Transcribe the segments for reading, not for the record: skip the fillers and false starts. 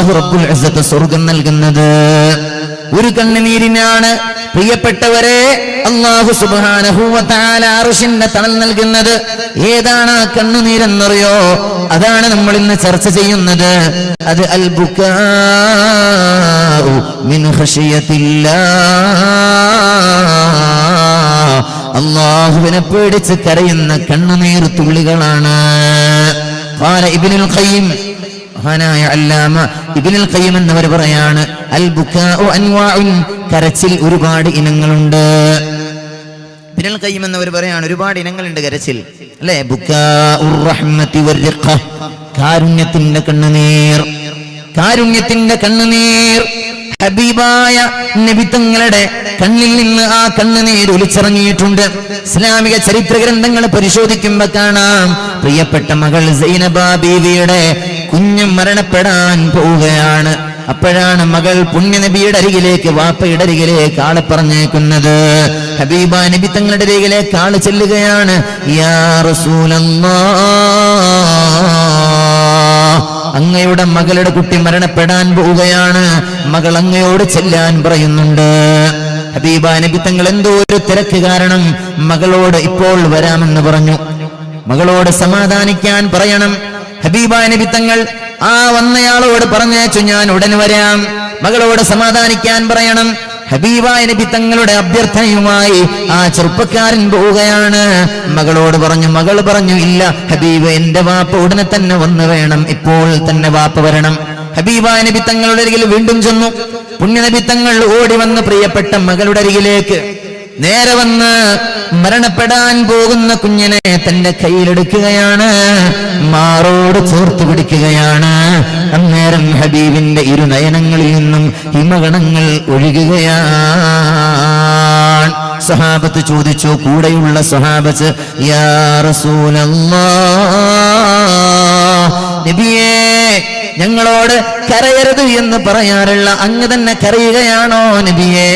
അല്ലാഹു റബ്ബുൽ ഇസ്സത്ത് സ്വർഗ്ഗം നൽകുന്നത്. ഒരു കണ്ണുനീരിനാണ് പ്രിയപ്പെട്ടവരെ അല്ലാഹു സുബ്ഹാനഹു വ തആല അർശിന്റെ തണൽ നൽകുന്നത്. ഏതാണ് ആ കണ്ണുനീരെന്നറിയോ? അതാണ് നമ്മൾ ഇന്ന് ചർച്ച ചെയ്യുന്നത്. അത് അൽ ബുകാഉ മിൻ ഖശിയത്തില്ലാഹ്, അല്ലാഹുവിനെ പേടിച്ച് കരയുന്ന കണ്ണുനീർ തുള്ളികളാണ്. ഖാല ഇബ്നുൽ ഖയ്യിം, മഹാനായ അല്ലാമ ഇബ്നുൽ ഖയ്യിം എന്നവർ പറയാണ്, അൽ ബുകാഉ അൻവാഉൻ, കരച്ചിൽ ഒരുപാട് ഇനങ്ങളുണ്ട്. ഇബ്നുൽ ഖയ്യിം എന്നവർ പറയാണ് ഒരുപാട് ഇനങ്ങളുണ്ട് കരച്ചിൽ, അല്ലേ? ബുകാഉർ റഹ്മതി വർ-റിഖ, കാരുണ്യത്തിന്റെ കണ്ണുനീർ, കാരുണ്യത്തിന്റെ കണ്ണുനീർ. ഹബീബായ നബി തങ്ങളുടെ കണ്ണിൽ നിന്ന് ആ കണ്ണുനീർ ഒലിച്ചിറങ്ങിയിട്ടുണ്ട്. ഇസ്ലാമിക ചരിത്ര ഗ്രന്ഥങ്ങൾ പരിശോധിക്കുമ്പോൾ കാണാം, പ്രിയപ്പെട്ട മകൾ സൈനബ ബീവിയുടെ കുഞ്ഞ് മരണപ്പെടാൻ പോവുകയാണ്. അപ്പോഴാണ് മകൾ പുണ്യനബിയുടെ അരികിലേക്ക്, വാപ്പയുടെ അരികിലേക്ക് ആളെ പറഞ്ഞേക്കുന്നത്. ഹബീബ നബി തങ്ങളുടെ അരികിലേക്ക് ആള് ചെല്ലുകയാണ്. യാ റസൂലല്ലാഹ്, അങ്ങയുടെ മകളുടെ കുട്ടി മരണപ്പെടാൻ പോവുകയാണ്, മകൾ അങ്ങയോട് ചെല്ലാൻ പറയുന്നുണ്ട്. ഹബീബ നബി തങ്ങൾ എന്തോ ഒരു തിരക്ക് കാരണം മകളോട് ഇപ്പോൾ വരാമെന്ന് പറഞ്ഞു, മകളോട് സമാധാനിക്കാൻ പറയണം. ഹബീബ നബി തങ്ങൾ ആ വന്നയാളോട് പറഞ്ഞേച്ചു, ഞാൻ ഉടൻ വരാം, മകളോട് സമാധാനിക്കാൻ പറയണം. ഹബീബായ നബി തങ്ങളുടെ അഭ്യർത്ഥനയുമായി ആ ചെറുപ്പക്കാരൻ പോവുകയാണ്. മകളോട് പറഞ്ഞു, മകൾ പറഞ്ഞു, ഇല്ല ഹബീബ്, എന്റെ വാപ്പ ഉടനെ തന്നെ വന്നു വേണം, ഇപ്പോൾ തന്നെ വാപ്പ വരണം. ഹബീബായ നബി തങ്ങളുടെ അരികിൽ വീണ്ടും ചെന്നു. പുണ്യനബി തങ്ങൾ ഓടി വന്ന് പ്രിയപ്പെട്ട മകളുടെ അരികിലേക്ക് നേരെ വന്ന് മരണപ്പെടാൻ പോകുന്ന കുഞ്ഞിനെ തന്റെ കയ്യിലെടുക്കുകയാണ്, മാറോട് ചേർത്ത് പിടിക്കുകയാണ്. അന്നേരം ഹബീബിന്റെ ഇരുനയനങ്ങളിൽ നിന്നും ഹിമഗണങ്ങൾ ഒഴുകുകയാണ്. സഹാബത്ത് ചോദിച്ചു, കൂടെയുള്ള സഹാബത്ത്, യാ റസൂലല്ലാഹ്, നബിയേ, ഞങ്ങളോട് കരയരുത് എന്ന് പറയാറുള്ള അങ്ങ് തന്നെ കരയുകയാണോ നബിയേ?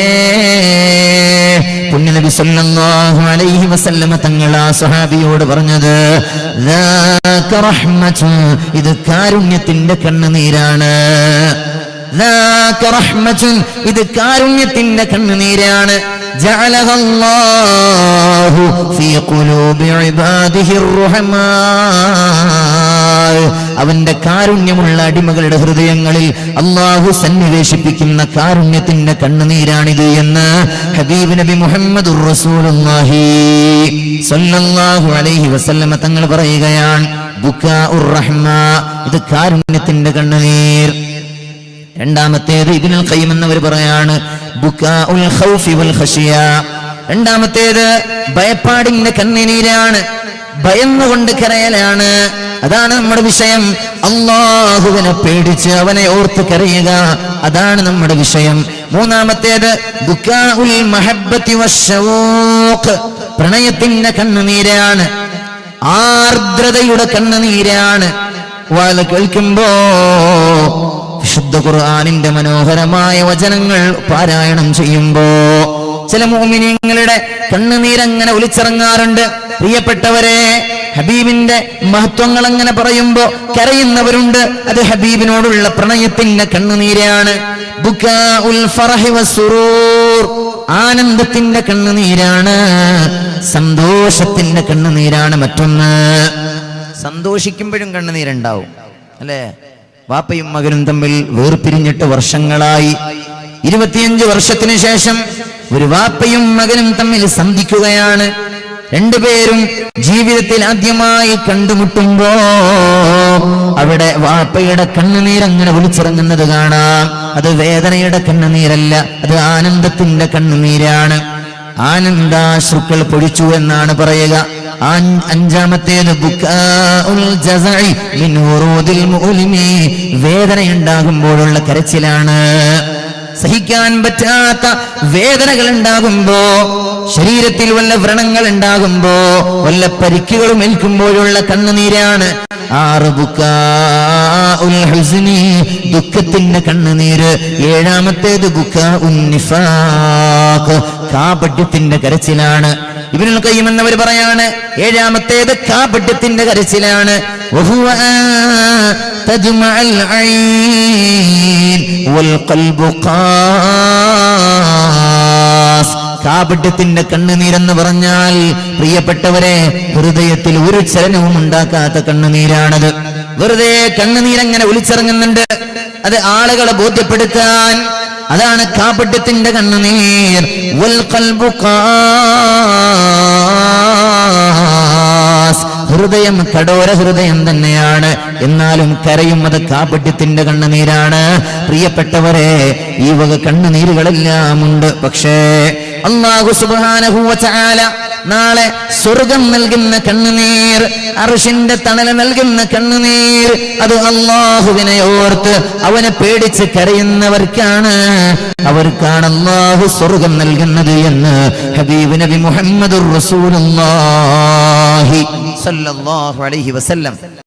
പുണ്യനബി സല്ലല്ലാഹു അലൈഹി വസല്ലമ തങ്ങൾ ആ സ്വഹാബിയോട് പറഞ്ഞത്, ദാക റഹ്മത്തുൻ, ഇത് കാരുണ്യത്തിന്റെ കണ്ണുനീരാണ്. ദാക റഹ്മത്തുൻ, ഇത് കാരുണ്യത്തിന്റെ കണ്ണുനീരാണ്. ജഅലഹല്ലാഹു ഫീ ഖുലൂബി ഇബാദിഹിർ റഹ്മാ, അവന്റെ കാരുണ്യമുള്ള അടിമകളുടെ ഹൃദയങ്ങളിൽ അല്ലാഹു സന്നിവേശിപ്പിക്കുന്ന കാരുണ്യത്തിന്റെ കണ്ണുനീരാണിത് എന്ന് ഹബീബ് നബി മുഹമ്മദുർ റസൂലുള്ളാഹി സ്വല്ലല്ലാഹു അലൈഹി വസല്ലമ തങ്ങൾ പറയുകയാണ്, ബുകാഉർ റഹ്മ, ഇത് കാരുണ്യത്തിന്റെ കണ്ണുനീർ. രണ്ടാമത്തേത് ഇബ്നുൽ ഖയ്യിം എന്നവർ പറയാണ്, ബുകാഉൽ ഖൗഫി വൽ ഖശിയ, രണ്ടാമത്തേത് ഭയപ്പാടിന്റെ കണ്ണുനീരാണ്, ഭയന്നുകൊണ്ട് കരയലാണ്. അതാണ് നമ്മുടെ വിഷയം. അല്ലാഹുവിനെ പേടിച്ച് അവനെ ഓർത്ത് കരയുക, അതാണ് നമ്മുടെ വിഷയം. മൂന്നാമത്തേത് ബുകാഉൽ മഹബ്ബത്തി വശൗഖ്, പ്രണയത്തിന്റെ കണ്ണുനീരാണ്, ആർദ്രതയുടെ കണ്ണുനീരാണ്. വാല കേൾക്കുമ്പോ വിശുദ്ധ ഖുർആനിന്റെ മനോഹരമായ വചനങ്ങൾ പാരായണം ചെയ്യുമ്പോ ചില മുഅ്മിനീങ്ങളുടെ കണ്ണുനീരങ്ങനെ ഒലിച്ചിറങ്ങാറുണ്ട്. പ്രിയപ്പെട്ടവരെ, ഹബീബിന്റെ മഹത്വങ്ങൾ അങ്ങനെ പറയുമ്പോ കരയുന്നവരുണ്ട്. അത് ഹബീബിനോടുള്ള പ്രണയത്തിന്റെ കണ്ണുനീരാണ്. ബുകാഉൽ ഫറഹി വസ്സുറൂർ, ആനന്ദത്തിന്റെ കണ്ണുനീരാണ്, സന്തോഷത്തിന്റെ കണ്ണുനീരാണ്. മറ്റൊന്ന്, സന്തോഷിക്കുമ്പോഴും കണ്ണുനീരുണ്ടാവും, അല്ലേ? വാപ്പയും മകനും തമ്മിൽ വേർപിരിഞ്ഞിട്ട് വർഷങ്ങളായി. 25 വർഷത്തിന് ശേഷം ഒരു വാപ്പയും മകനും തമ്മിൽ സന്ധിക്കുകയാണ്. രണ്ടുപേരും ജീവിതത്തിൽ ആദ്യമായി കണ്ടുമുട്ടുമ്പോ അവിടെ വാപ്പയുടെ കണ്ണുനീരങ്ങനെ ഒലിച്ചിറങ്ങുന്നത് കാണാം. അത് വേദനയുടെ കണ്ണുനീരല്ല, അത് ആനന്ദത്തിന്റെ കണ്ണുനീരാണ്. ആനന്ദാശ്രുക്കൾ പൊഴിച്ചു എന്നാണ് പറയുക. അഞ്ചാമത്തേത് ബുകാഉൽ ജസഇ മിൻ വറൂദിൽ മുഅ്ലിമി, വേദനയുണ്ടാകുമ്പോഴുള്ള കരച്ചിലാണ്. സഹിക്കാൻ പറ്റാത്ത വേദനകൾ ഉണ്ടാകുമ്പോ, ശരീരത്തിൽ വല്ല വ്രണങ്ങൾ ഉണ്ടാകുമ്പോ, വല്ല പരിക്കുകളും ഏൽക്കുമ്പോഴുള്ള കണ്ണുനീരാണ്. ബുകാഉൽ ഹുസ്നി, ദുഃഖത്തിന്റെ കണ്ണുനീര്. ഏഴാമത്തേത് ബുകാഉൻ നിഫാഖ്, കാപട്യത്തിന്റെ കരച്ചിലാണ്. ഇബ്നുൽ ഖയ്യിം എന്നവർ പറയാണ്, ഏഴാമത്തേത് കാപട്യത്തിന്റെ കരച്ചിലാണ്. വഹുവ തജ്മഉൽ ഐൻ, വൽ ഖൽബു ഖാസ്. കാപട്യത്തിന്റെ കണ്ണുനീരെന്ന് പറഞ്ഞാൽ പ്രിയപ്പെട്ടവരെ, ഹൃദയത്തിൽ ഒരു ചലനവും ഉണ്ടാക്കാത്ത കണ്ണുനീരാണത്. വെറുതെ കണ്ണുനീരങ്ങനെ ഒലിച്ചിറങ്ങുന്നുണ്ട്, അത് ആളുകളെ ബോധ്യപ്പെടുത്താൻ. അതാണ് കാപട്യത്തിന്റെ കണ്ണുനീർ. വൽ ഖൽബു ഖാസ്. ഹൃദയം കഠോര ഹൃദയം തന്നെയാണ്, എന്നാലും കരയും അത് കാപട്യത്തിന്റെ കണ്ണുനീരാണ്. പ്രിയപ്പെട്ടവരെ, ഈ വക കണ്ണുനീരുകളെല്ലാം ഉണ്ട്. പക്ഷേ അല്ലാഹു സുബ്ഹാനഹു വ തആല നാളെ സ്വർഗം നൽകുന്ന കണ്ണുനീർ, അർശിന്റെ തണൽ നൽകുന്ന കണ്ണുനീർ, അത് അല്ലാഹുവിനെ ഓർത്ത് അവനെ പേടിച്ച് കരയുന്നവർക്കാണ്. അവർക്കാണ് അല്ലാഹു സ്വർഗം നൽകുന്നത് എന്ന് ഹബീബ് നബി മുഹമ്മദുർ റസൂലുള്ളാഹി സ്വല്ലല്ലാഹു അലൈഹി വസല്ലം